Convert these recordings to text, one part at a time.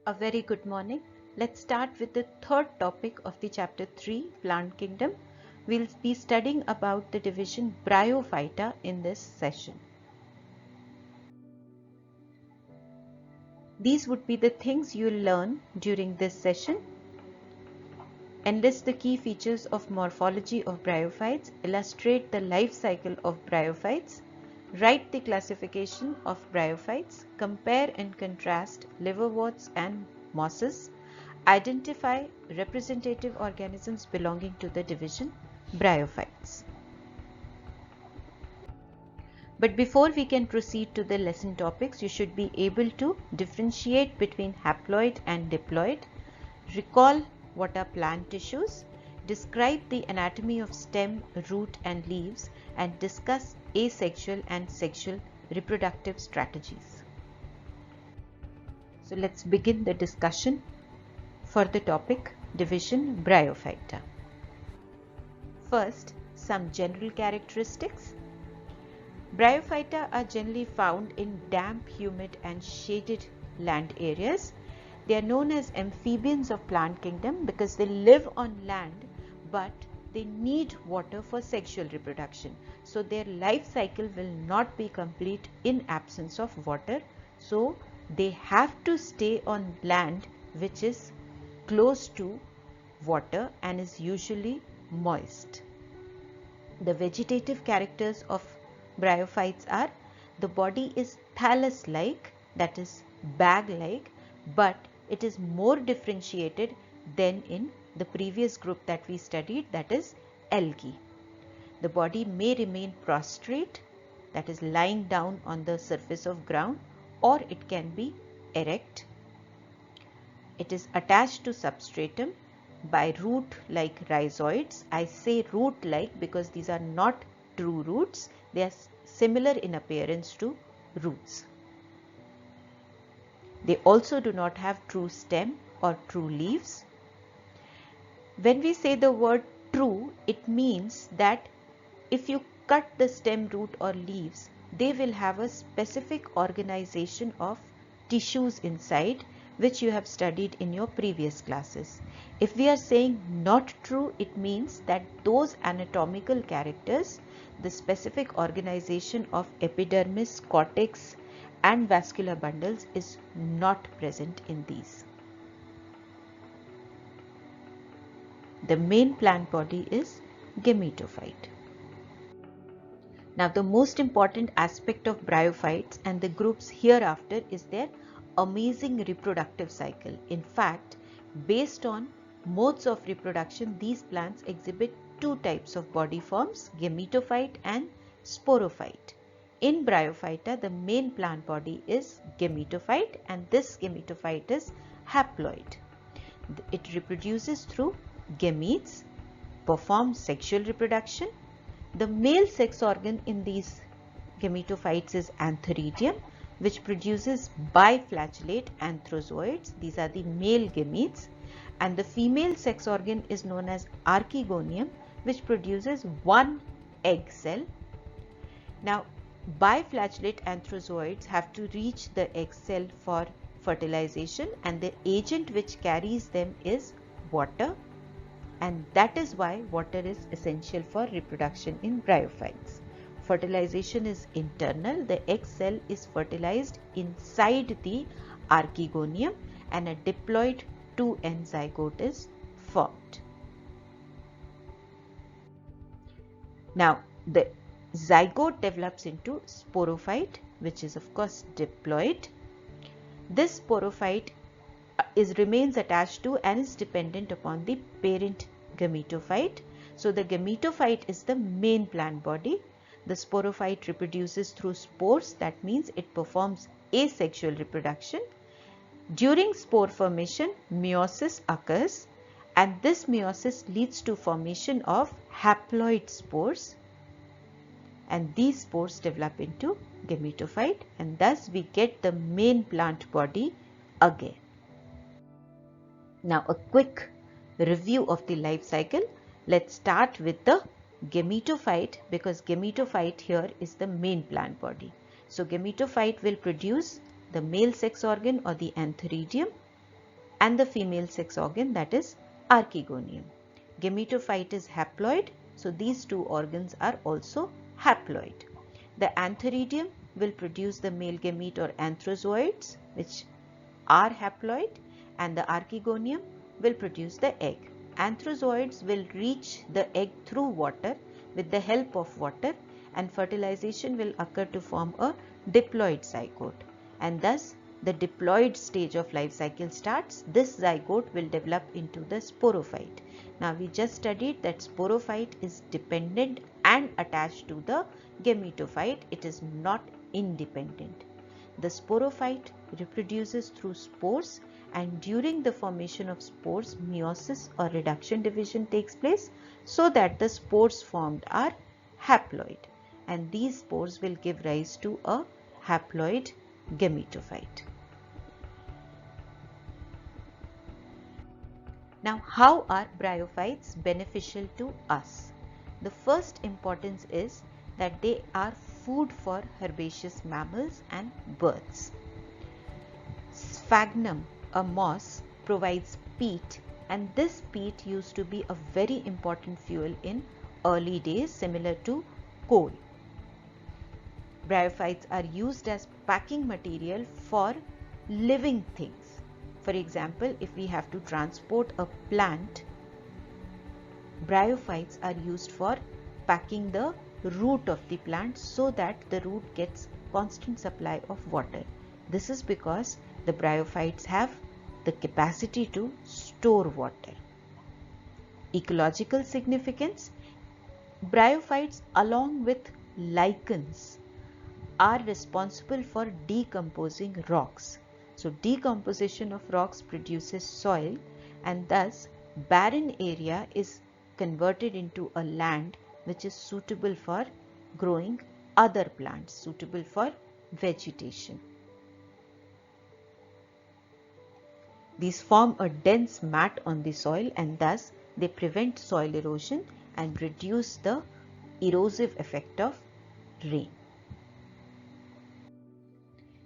A very good morning. Let's start with the third topic of the chapter 3, Plant Kingdom. We'll be studying about the division Bryophyta in this session. These would be the things you'll learn during this session. Enlist the key features of morphology of bryophytes, illustrate the life cycle of bryophytes, write the classification of bryophytes, compare and contrast liverworts and mosses, identify representative organisms belonging to the division Bryophytes. But before we can proceed to the lesson topics, you should be able to differentiate between haploid and diploid, recall what are plant tissues, describe the anatomy of stem, root and leaves, and discuss asexual and sexual reproductive strategies. So let's begin the discussion for the topic division Bryophyta. First, some general characteristics. Bryophyta are generally found in damp, humid and shaded land areas. They are known as amphibians of plant kingdom because they live on land but they need water for sexual reproduction. So their life cycle will not be complete in absence of water. So they have to stay on land which is close to water and is usually moist. The vegetative characters of bryophytes are: the body is thallus-like, that is bag-like, but it is more differentiated than in the previous group that we studied, that is algae. The body may remain prostrate, that is lying down on the surface of ground, or it can be erect. It is attached to substratum by root-like rhizoids. I say root-like because these are not true roots. They are similar in appearance to roots. They also do not have true stem or true leaves. When we say the word true, it means that if you cut the stem, root or leaves, they will have a specific organization of tissues inside, which you have studied in your previous classes. If we are saying not true, it means that those anatomical characters, the specific organization of epidermis, cortex and vascular bundles is not present in these. The main plant body is gametophyte. Now the most important aspect of bryophytes and the groups hereafter is their amazing reproductive cycle. In fact, based on modes of reproduction, these plants exhibit two types of body forms, gametophyte and sporophyte. In Bryophyta, the main plant body is gametophyte and this gametophyte is haploid. It reproduces through gametes, performs sexual reproduction. The male sex organ in these gametophytes is antheridium, which produces biflagellate anthrozoids. These are the male gametes. And the female sex organ is known as archegonium, which produces one egg cell. Now, biflagellate anthrozoids have to reach the egg cell for fertilization, and the agent which carries them is water. And that is why water is essential for reproduction in bryophytes. Fertilization is internal. The egg cell is fertilized inside the archegonium and a diploid 2N zygote is formed. Now, the zygote develops into sporophyte, which is of course diploid. This sporophyte remains attached to and is dependent upon the parent gametophyte. So the gametophyte is the main plant body. The sporophyte reproduces through spores. That means it performs asexual reproduction. During spore formation, meiosis occurs, and this meiosis leads to formation of haploid spores, and these spores develop into gametophyte, and thus we get the main plant body again. Now a quick review of the life cycle. Let's start with the gametophyte because gametophyte here is the main plant body. So gametophyte will produce the male sex organ or the antheridium. and the female sex organ, that is archegonium. Gametophyte is haploid, so these two organs are also haploid. The antheridium will produce the male gamete or anthrozoids, which are haploid, and the archegonium will produce the egg. Anthrozoids will reach the egg through water with the help of water, and fertilization will occur to form a diploid zygote, and thus the diploid stage of life cycle starts. This zygote will develop into the sporophyte. Now we just studied that sporophyte is dependent and attached to the gametophyte. It is not independent. The sporophyte reproduces through spores, and during the formation of spores, meiosis or reduction division takes place, so that the spores formed are haploid, and these spores will give rise to a haploid gametophyte. Now, how are bryophytes beneficial to us? The first importance is that they are food for herbaceous mammals and birds. Sphagnum, a moss, provides peat, and this peat used to be a very important fuel in early days, similar to coal. Bryophytes are used as packing material for living things. For example, if we have to transport a plant, bryophytes are used for packing the root of the plant so that the root gets constant supply of water. This is because the bryophytes have the capacity to store water. Ecological significance: bryophytes along with lichens are responsible for decomposing rocks. So decomposition of rocks produces soil, and thus barren area is converted into a land which is suitable for growing other plants, suitable for vegetation. These form a dense mat on the soil, and thus they prevent soil erosion and reduce the erosive effect of rain.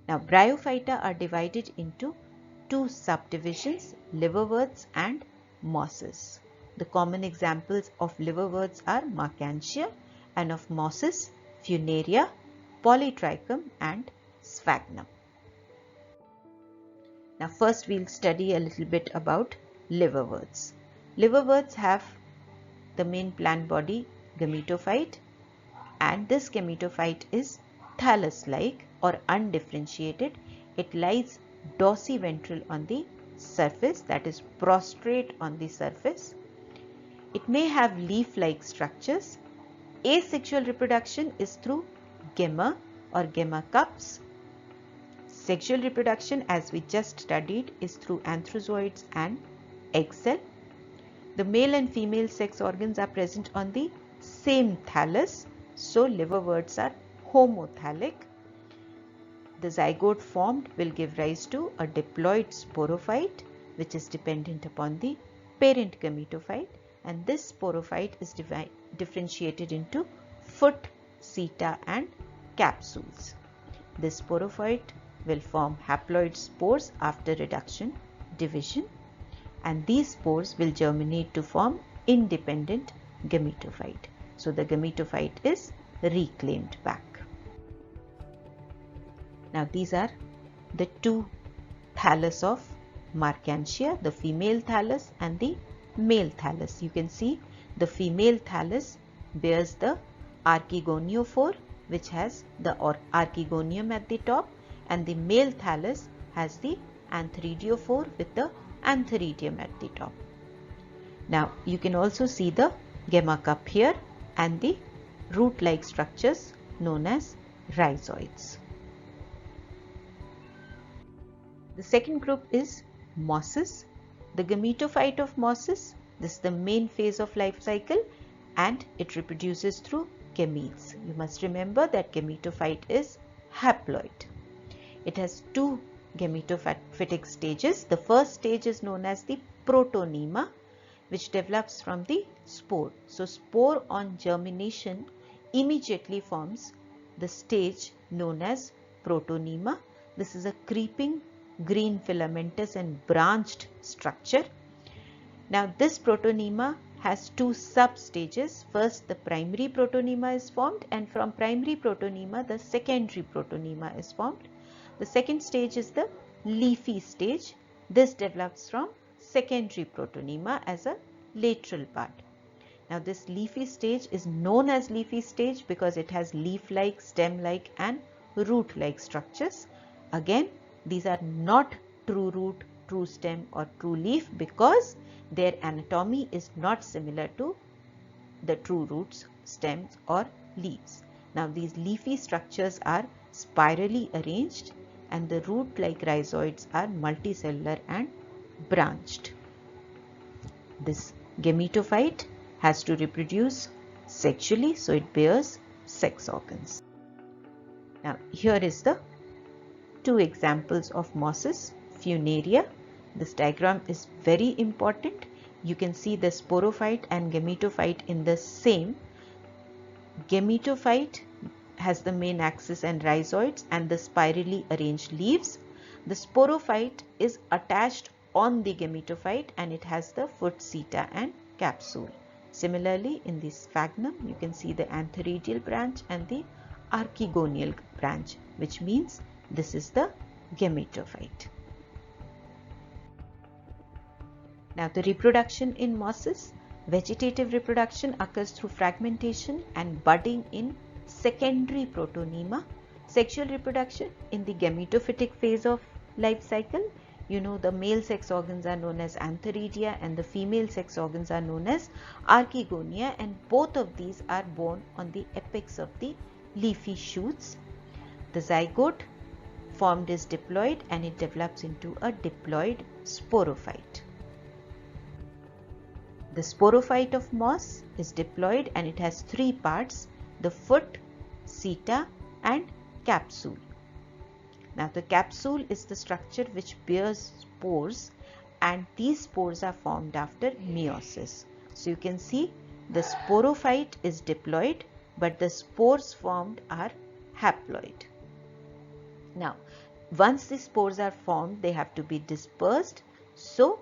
Now, Bryophyta are divided into two subdivisions, liverworts and mosses. The common examples of liverworts are Marchantia, and of mosses, Funaria, Polytrichum and Sphagnum. Now, first we'll study a little bit about liverworts. Liverworts have the main plant body gametophyte, and this gametophyte is thallus-like or undifferentiated. It lies dorsiventral on the surface, that is prostrate on the surface. It may have leaf-like structures. Asexual reproduction is through gemma or gemma cups. Sexual reproduction, as we just studied, is through anthrozoids and egg cell. The male and female sex organs are present on the same thallus, so liverworts are homothallic. The zygote formed will give rise to a diploid sporophyte, which is dependent upon the parent gametophyte, and this sporophyte is differentiated into foot, seta and capsules. This sporophyte will form haploid spores after reduction division, and these spores will germinate to form independent gametophyte. So the gametophyte is reclaimed back. Now these are the two thallus of Marchantia, the female thallus and the male thallus. You can see the female thallus bears the archegoniophore, which has the archegonium at the top, and the male thallus has the antheridiophore with the antheridium at the top. Now you can also see the gemma cup here and the root-like structures known as rhizoids. The second group is mosses. The gametophyte of mosses, this is the main phase of life cycle, and it reproduces through gametes. You must remember that gametophyte is haploid. It has two gametophytic stages. The first stage is known as the protonema, which develops from the spore. So spore on germination immediately forms the stage known as protonema. This is a creeping green filamentous and branched structure. Now this protonema has two sub-stages. First the primary protonema is formed, and from primary protonema the secondary protonema is formed. The second stage is the leafy stage. This develops from secondary protonema as a lateral part. Now this leafy stage is known as leafy stage because it has leaf-like, stem-like and root-like structures. Again, these are not true root, true stem or true leaf because their anatomy is not similar to the true roots, stems or leaves. Now these leafy structures are spirally arranged and the root-like rhizoids are multicellular and branched. This gametophyte has to reproduce sexually, so it bears sex organs. Now here is the two examples of mosses. Funaria. This diagram is very important. You can see the sporophyte and gametophyte in the same. Gametophyte has the main axis and rhizoids and the spirally arranged leaves. The sporophyte is attached on the gametophyte and it has the foot, seta and capsule. Similarly, in the sphagnum, you can see the antheridial branch and the archegonial branch, which means this is the gametophyte. Now the reproduction in mosses. Vegetative reproduction occurs through fragmentation and budding in secondary protonema. Sexual reproduction in the gametophytic phase of life cycle. You know, the male sex organs are known as antheridia and the female sex organs are known as archegonia, and both of these are born on the apex of the leafy shoots. The zygote formed is diploid and it develops into a diploid sporophyte. The sporophyte of moss is diploid and it has three parts: the foot, seta and capsule. Now the capsule is the structure which bears spores and these spores are formed after meiosis. So you can see the sporophyte is diploid but the spores formed are haploid. Now once the spores are formed, they have to be dispersed. So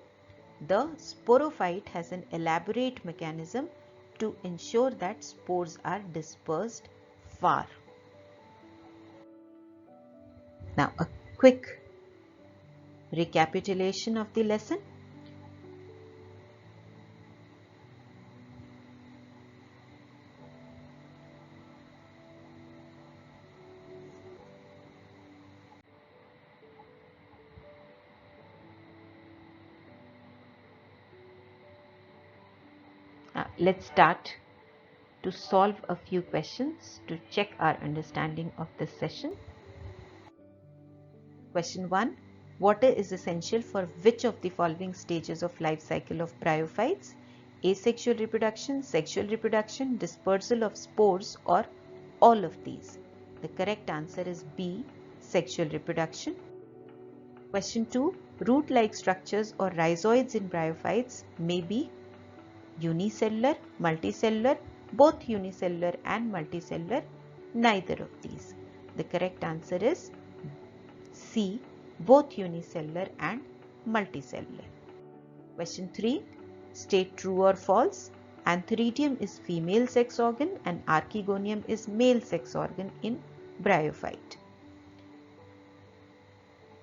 the sporophyte has an elaborate mechanism to ensure that spores are dispersed far. Now a quick recapitulation of the lesson. Now let's start to solve a few questions to check our understanding of this session. Question 1. Water is essential for which of the following stages of life cycle of bryophytes? Asexual reproduction, sexual reproduction, dispersal of spores, or all of these? The correct answer is B, sexual reproduction. Question 2. Root-like structures or rhizoids in bryophytes may be unicellular, multicellular, both unicellular and multicellular, neither of these. The correct answer is C, both unicellular and multicellular. Question 3. State true or false. Antheridium is female sex organ and archegonium is male sex organ in bryophyte.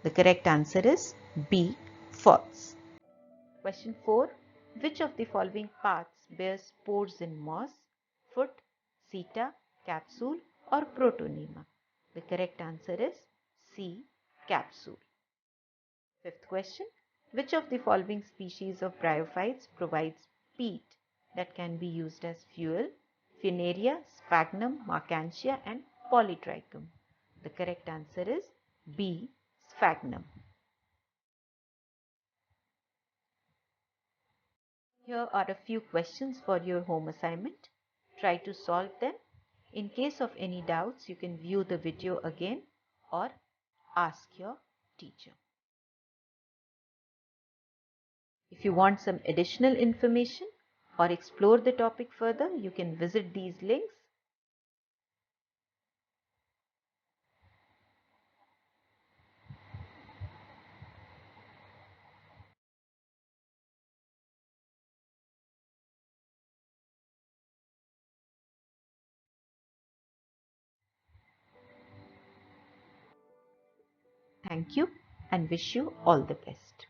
The correct answer is B, false. Question 4. Which of the following parts bears spores in moss? Foot, seta, capsule or protonema? The correct answer is C, capsule. Fifth question. Which of the following species of bryophytes provides peat that can be used as fuel? Funaria, sphagnum, marchantia and polytrichum. The correct answer is B, sphagnum. Here are a few questions for your home assignment. Try to solve them. In case of any doubts, you can view the video again or ask your teacher. If you want some additional information or explore the topic further, you can visit these links. Thank you and wish you all the best.